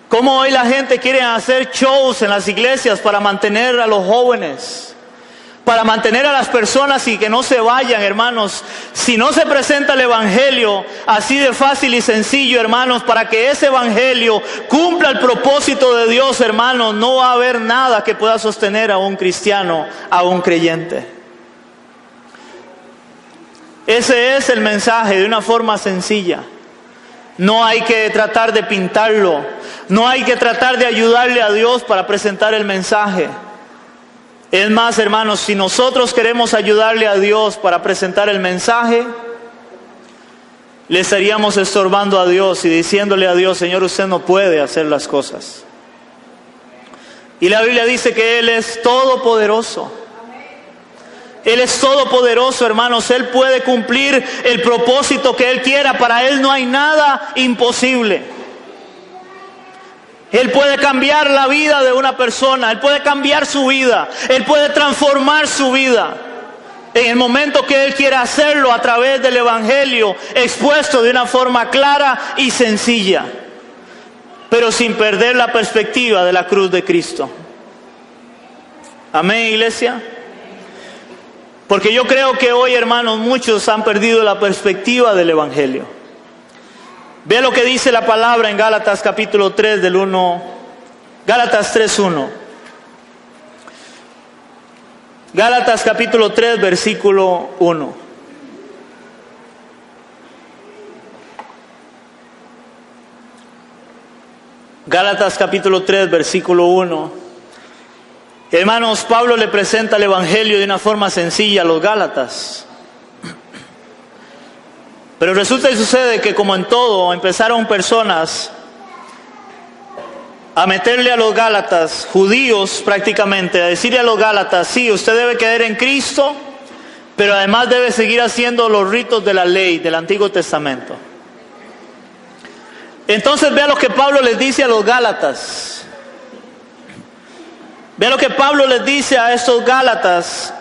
Como hoy la gente quiere hacer shows en las iglesias para mantener a los jóvenes, para mantener a las personas y que no se vayan, hermanos. Si no se presenta el evangelio así de fácil y sencillo, hermanos, para que ese evangelio cumpla el propósito de Dios, hermanos, no va a haber nada que pueda sostener a un cristiano, a un creyente. Ese es el mensaje de una forma sencilla. No hay que tratar de pintarlo. No hay que tratar de ayudarle a Dios para presentar el mensaje. Es más, hermanos, si nosotros queremos ayudarle a Dios para presentar el mensaje, le estaríamos estorbando a Dios y diciéndole a Dios: Señor, usted no puede hacer las cosas. Y la Biblia dice que Él es todopoderoso. Él es todopoderoso, hermanos. Él puede cumplir el propósito que Él quiera. Para Él no hay nada imposible. Él puede cambiar la vida de una persona. Él puede cambiar su vida. Él puede transformar su vida en el momento que Él quiera hacerlo, a través del Evangelio expuesto de una forma clara y sencilla, pero sin perder la perspectiva de la cruz de Cristo. Amén, iglesia. Porque yo creo que hoy, hermanos, muchos han perdido la perspectiva del Evangelio. Vea lo que dice la palabra en Gálatas capítulo 3 del 1, Gálatas 3:1. Gálatas capítulo 3 versículo 1. Gálatas capítulo 3 versículo 1. Hermanos, Pablo le presenta el Evangelio de una forma sencilla a los Gálatas. Pero resulta y sucede que, como en todo, empezaron personas a meterle a los Gálatas, judíos prácticamente, a decirle a los Gálatas: sí, usted debe creer en Cristo, pero además debe seguir haciendo los ritos de la ley del Antiguo Testamento. Entonces vea lo que Pablo les dice a los Gálatas. Vea lo que Pablo les dice a estos Gálatas,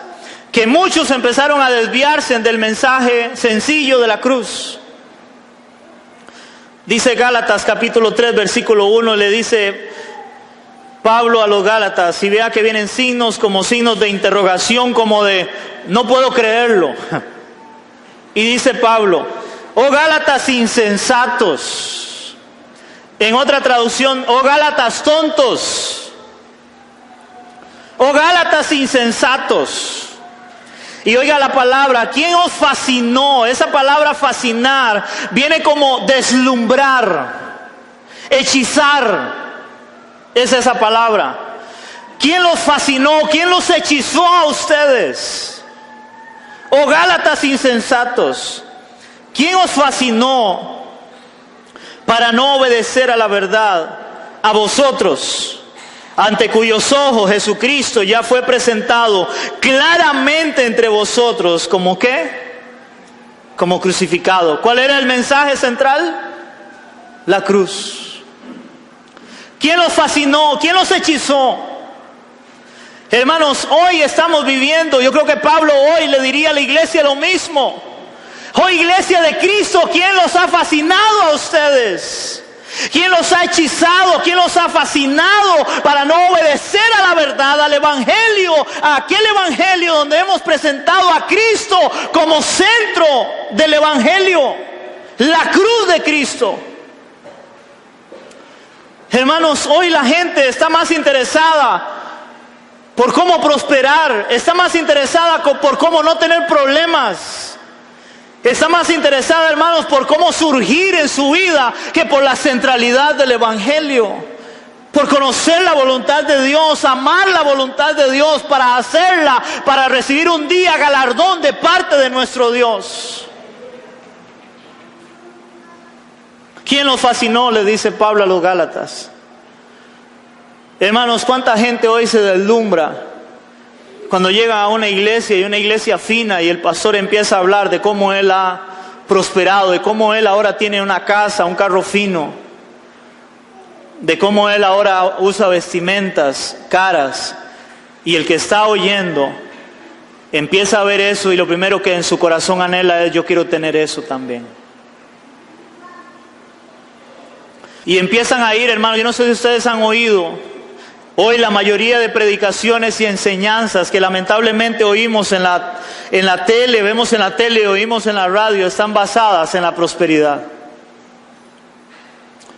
que muchos empezaron a desviarse del mensaje sencillo de la cruz. Dice Gálatas capítulo 3 versículo 1, le dice Pablo a los Gálatas, y vea que vienen signos como signos de interrogación, como de no puedo creerlo. Y dice Pablo: oh Gálatas insensatos. En otra traducción: oh Gálatas tontos. Oh Gálatas insensatos. Y oiga la palabra: ¿quién os fascinó? Esa palabra fascinar viene como deslumbrar, hechizar. Es esa palabra. ¿Quién los fascinó? ¿Quién los hechizó a ustedes? Oh Gálatas insensatos, ¿quién os fascinó para no obedecer a la verdad? A vosotros, ante cuyos ojos Jesucristo ya fue presentado claramente entre vosotros, ¿como qué? Como crucificado. ¿Cuál era el mensaje central? La cruz. ¿Quién los fascinó? ¿Quién los hechizó? Hermanos, hoy estamos viviendo, yo creo que Pablo hoy le diría a la iglesia lo mismo. Oh iglesia de Cristo, ¿quién los ha fascinado a ustedes? ¿Quién los ha hechizado? ¿Quién los ha fascinado para no obedecer a la verdad, al Evangelio, a aquel Evangelio donde hemos presentado a Cristo como centro del Evangelio, la cruz de Cristo? Hermanos, hoy la gente está más interesada por cómo prosperar, está más interesada por cómo no tener problemas. Está más interesada, hermanos, por cómo surgir en su vida que por la centralidad del Evangelio. Por conocer la voluntad de Dios, amar la voluntad de Dios para hacerla, para recibir un día galardón de parte de nuestro Dios. ¿Quién los fascinó? Le dice Pablo a los Gálatas. Hermanos, ¿cuánta gente hoy se deslumbra cuando llega a una iglesia, y una iglesia fina, y el pastor empieza a hablar de cómo él ha prosperado, de cómo él ahora tiene una casa, un carro fino, de cómo él ahora usa vestimentas caras, y el que está oyendo empieza a ver eso, y lo primero que en su corazón anhela es: yo quiero tener eso también. Y empiezan a ir, hermanos, yo no sé si ustedes han oído hoy la mayoría de predicaciones y enseñanzas que lamentablemente oímos en la tele, vemos en la tele, oímos en la radio, están basadas en la prosperidad.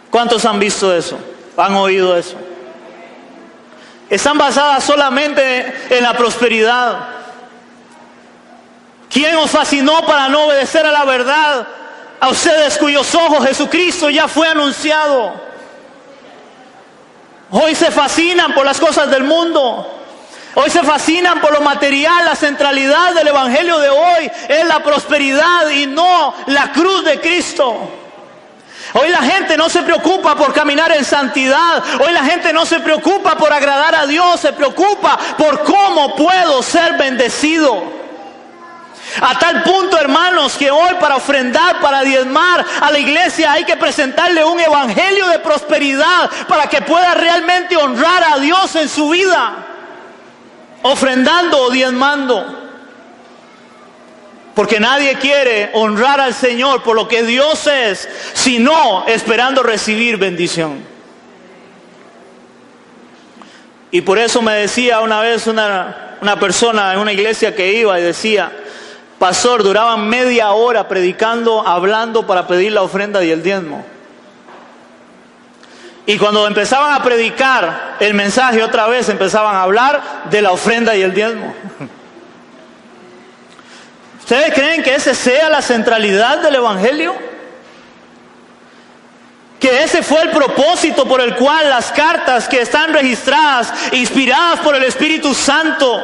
¿Cuántos han visto eso? ¿Han oído eso? Están basadas solamente en la prosperidad. ¿Quién os fascinó para no obedecer a la verdad? A ustedes cuyos ojos Jesucristo ya fue anunciado. Hoy se fascinan por las cosas del mundo. Hoy se fascinan por lo material. La centralidad del evangelio de hoy es la prosperidad y no la cruz de Cristo. Hoy la gente no se preocupa por caminar en santidad. Hoy la gente no se preocupa por agradar a Dios. Se preocupa por cómo puedo ser bendecido. A tal punto, hermanos, que hoy para ofrendar, para diezmar a la iglesia hay que presentarle un evangelio de prosperidad para que pueda realmente honrar a Dios en su vida, ofrendando o diezmando. Porque nadie quiere honrar al Señor por lo que Dios es, sino esperando recibir bendición. Y por eso me decía una vez una persona en una iglesia que iba y decía: pastor, duraban media hora predicando, hablando para pedir la ofrenda y el diezmo. Y cuando empezaban a predicar el mensaje otra vez, empezaban a hablar de la ofrenda y el diezmo. ¿Ustedes creen que ese sea la centralidad del evangelio? Que ese fue el propósito por el cual las cartas que están registradas, inspiradas por el Espíritu Santo,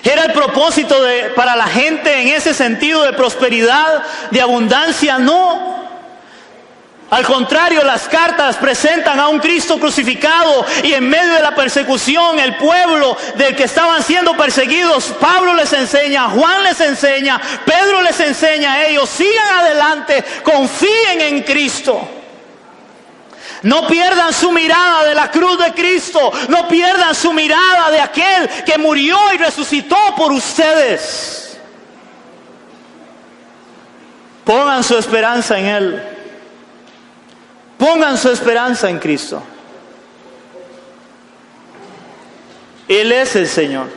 era el propósito para la gente en ese sentido de prosperidad, de abundancia. No. Al contrario, las cartas presentan a un Cristo crucificado, y en medio de la persecución, el pueblo del que estaban siendo perseguidos, Pablo les enseña, Juan les enseña, Pedro les enseña a ellos: sigan adelante, confíen en Cristo. No pierdan su mirada de la cruz de Cristo. No pierdan su mirada de aquel que murió y resucitó por ustedes. Pongan su esperanza en Él. Pongan su esperanza en Cristo. Él es el Señor.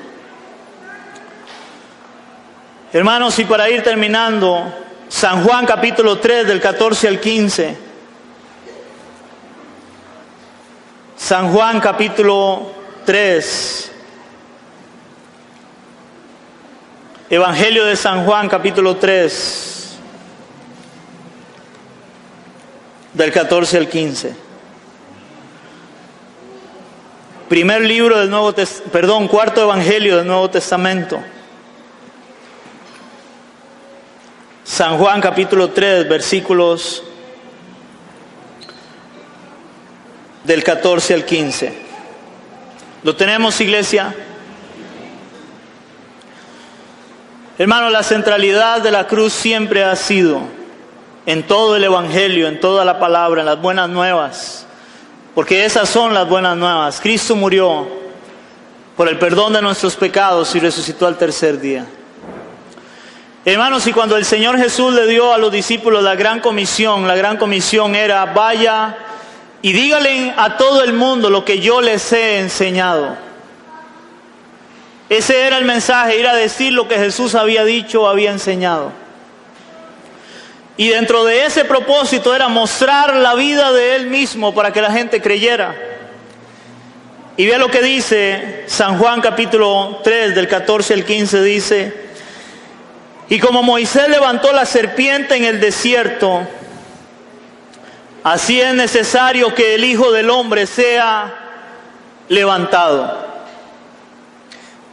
Hermanos, y para ir terminando, San Juan capítulo 3 del 14 al 15. San Juan capítulo 3. Evangelio de San Juan capítulo 3. Del 14 al 15. Primer libro del Nuevo Testamento, cuarto evangelio del Nuevo Testamento. San Juan capítulo 3, versículos del 14 al 15. ¿Lo tenemos, iglesia? Hermano, la centralidad de la cruz siempre ha sido en todo el evangelio, en toda la palabra, en las buenas nuevas. Porque esas son las buenas nuevas. Cristo murió por el perdón de nuestros pecados y resucitó al tercer día. Hermanos, y cuando el Señor Jesús le dio a los discípulos la gran comisión era: vaya y díganle a todo el mundo lo que yo les he enseñado. Ese era el mensaje, ir a decir lo que Jesús había dicho o había enseñado. Y dentro de ese propósito era mostrar la vida de Él mismo para que la gente creyera. Y vea lo que dice San Juan capítulo 3 del 14 al 15, dice: y como Moisés levantó la serpiente en el desierto, así es necesario que el Hijo del Hombre sea levantado,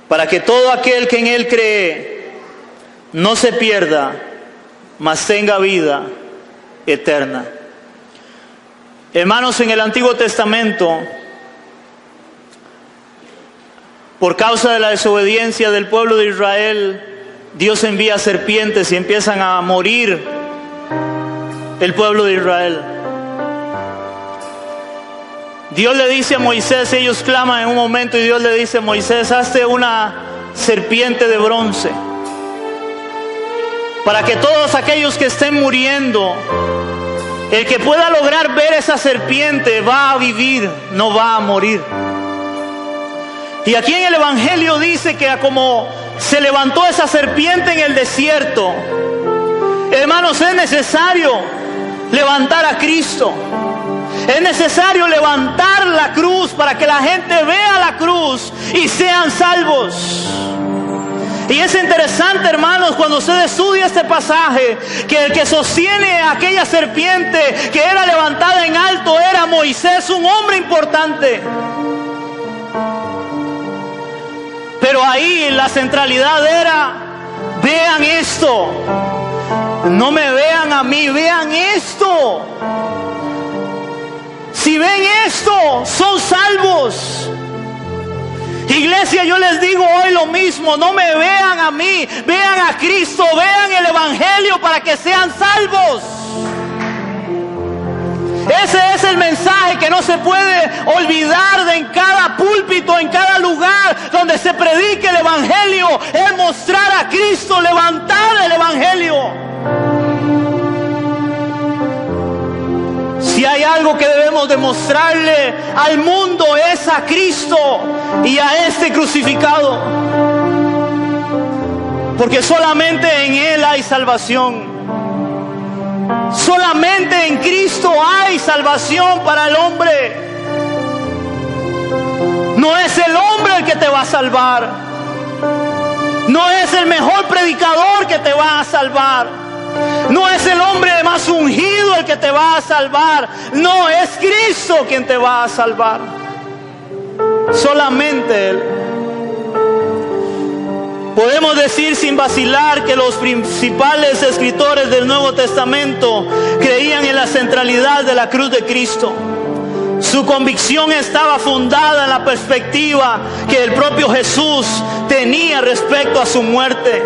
para que todo aquel que en Él cree no se pierda, mas tenga vida eterna. Hermanos, en el Antiguo Testamento, por causa de la desobediencia del pueblo de Israel, Dios envía serpientes y empiezan a morir el pueblo de Israel. Dios le dice a Moisés, ellos claman en un momento y Dios le dice a Moisés: hazte una serpiente de bronce, para que todos aquellos que estén muriendo, el que pueda lograr ver esa serpiente va a vivir, no va a morir. Y aquí en el Evangelio dice que como se levantó esa serpiente en el desierto, hermanos, es necesario levantar a Cristo. Es necesario levantar la cruz para que la gente vea la cruz y sean salvos. Y es interesante, hermanos, cuando usted estudia este pasaje, que el que sostiene aquella serpiente que era levantada en alto era Moisés, un hombre importante. Pero ahí la centralidad era: vean esto, no me vean a mí, vean esto. Si ven esto, son salvos. Iglesia, yo les digo hoy lo mismo: no me vean a mí, vean a Cristo, vean el Evangelio para que sean salvos. Ese es el mensaje que no se puede olvidar de en cada púlpito, en cada lugar donde se predique el Evangelio, es mostrar a Cristo, levantar el Evangelio. Si hay algo que debemos demostrarle al mundo es a Cristo y a este crucificado. Porque solamente en Él hay salvación. Solamente en Cristo hay salvación para el hombre. No es el hombre el que te va a salvar. No es el mejor predicador que te va a salvar. No es el hombre más ungido el que te va a salvar. No, es Cristo quien te va a salvar. Solamente Él. Podemos decir sin vacilar que los principales escritores del Nuevo Testamento creían en la centralidad de la cruz de Cristo. Su convicción estaba fundada en la perspectiva que el propio Jesús tenía respecto a su muerte.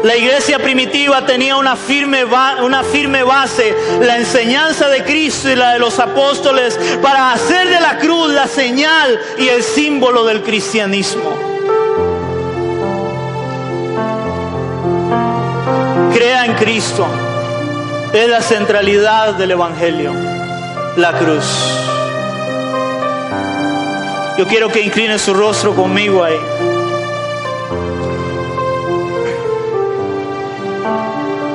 La iglesia primitiva tenía una firme base, la enseñanza de Cristo y la de los apóstoles, para hacer de la cruz la señal y el símbolo del cristianismo. Crea en Cristo, es la centralidad del Evangelio, la cruz. Yo quiero que incline su rostro conmigo ahí.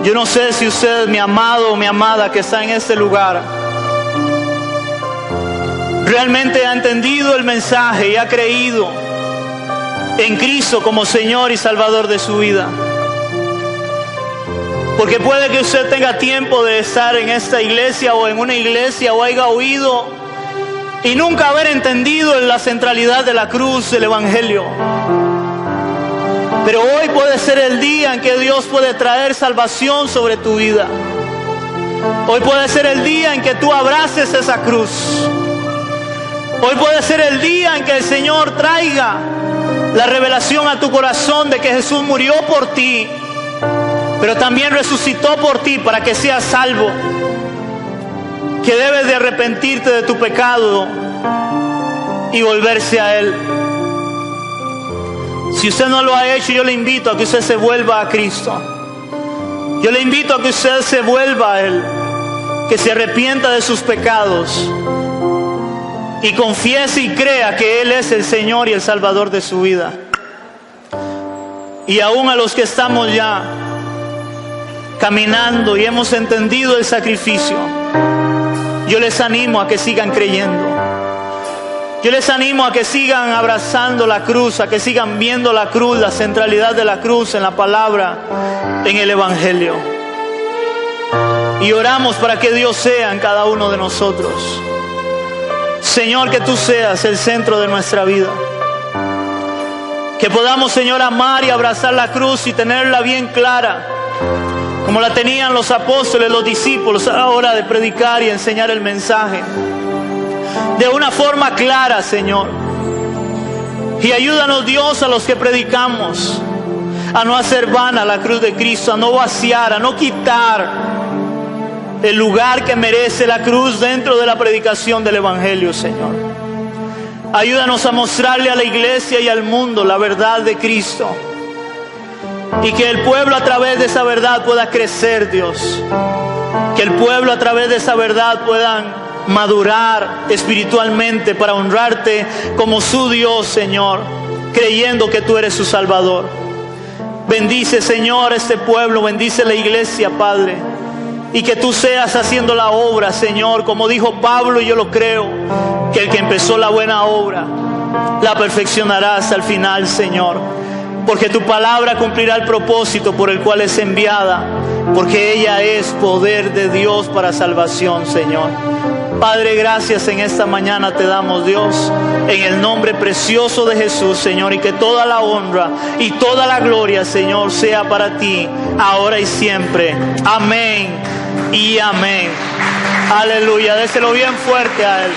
Yo no sé si usted, mi amado o mi amada que está en este lugar, realmente ha entendido el mensaje y ha creído en Cristo como Señor y Salvador de su vida. Porque puede que usted tenga tiempo de estar en esta iglesia o en una iglesia o haya oído y nunca haber entendido la centralidad de la cruz del Evangelio. Pero hoy puede ser el día en que Dios puede traer salvación sobre tu vida. Hoy puede ser el día en que tú abraces esa cruz. Hoy puede ser el día en que el Señor traiga la revelación a tu corazón de que Jesús murió por ti, pero también resucitó por ti para que seas salvo. Que debes de arrepentirte de tu pecado y volverse a Él. Si usted no lo ha hecho, yo le invito a que usted se vuelva a Cristo. Yo le invito a que usted se vuelva a Él, que se arrepienta de sus pecados y confiese y crea que Él es el Señor y el Salvador de su vida. Y aún a los que estamos ya caminando y hemos entendido el sacrificio, yo les animo a que sigan creyendo. Yo les animo a que sigan abrazando la cruz, a que sigan viendo la cruz, la centralidad de la cruz en la palabra, en el Evangelio. Y oramos para que Dios sea en cada uno de nosotros. Señor, que tú seas el centro de nuestra vida. Que podamos, Señor, amar y abrazar la cruz y tenerla bien clara, como la tenían los apóstoles, los discípulos, a la hora de predicar y enseñar el mensaje. De una forma clara, Señor. Y ayúdanos, Dios, a los que predicamos, a no hacer vana la cruz de Cristo, a no vaciar, a no quitar el lugar que merece la cruz dentro de la predicación del Evangelio, Señor. Ayúdanos a mostrarle a la iglesia y al mundo la verdad de Cristo. Y que el pueblo a través de esa verdad pueda crecer, Dios. Que el pueblo a través de esa verdad puedan madurar espiritualmente para honrarte como su Dios, Señor, creyendo que tú eres su Salvador. Bendice, Señor, este pueblo, bendice la iglesia, Padre, y que tú seas haciendo la obra, Señor, como dijo Pablo, y yo lo creo, que el que empezó la buena obra la perfeccionará hasta el final, Señor. porque tu palabra cumplirá el propósito por el cual es enviada, porque ella es poder de Dios para salvación, Señor. Padre, gracias en esta mañana te damos, Dios, en el nombre precioso de Jesús, Señor, y que toda la honra y toda la gloria, Señor, sea para ti, ahora y siempre. Amén y amén. Aleluya, déselo bien fuerte a Él.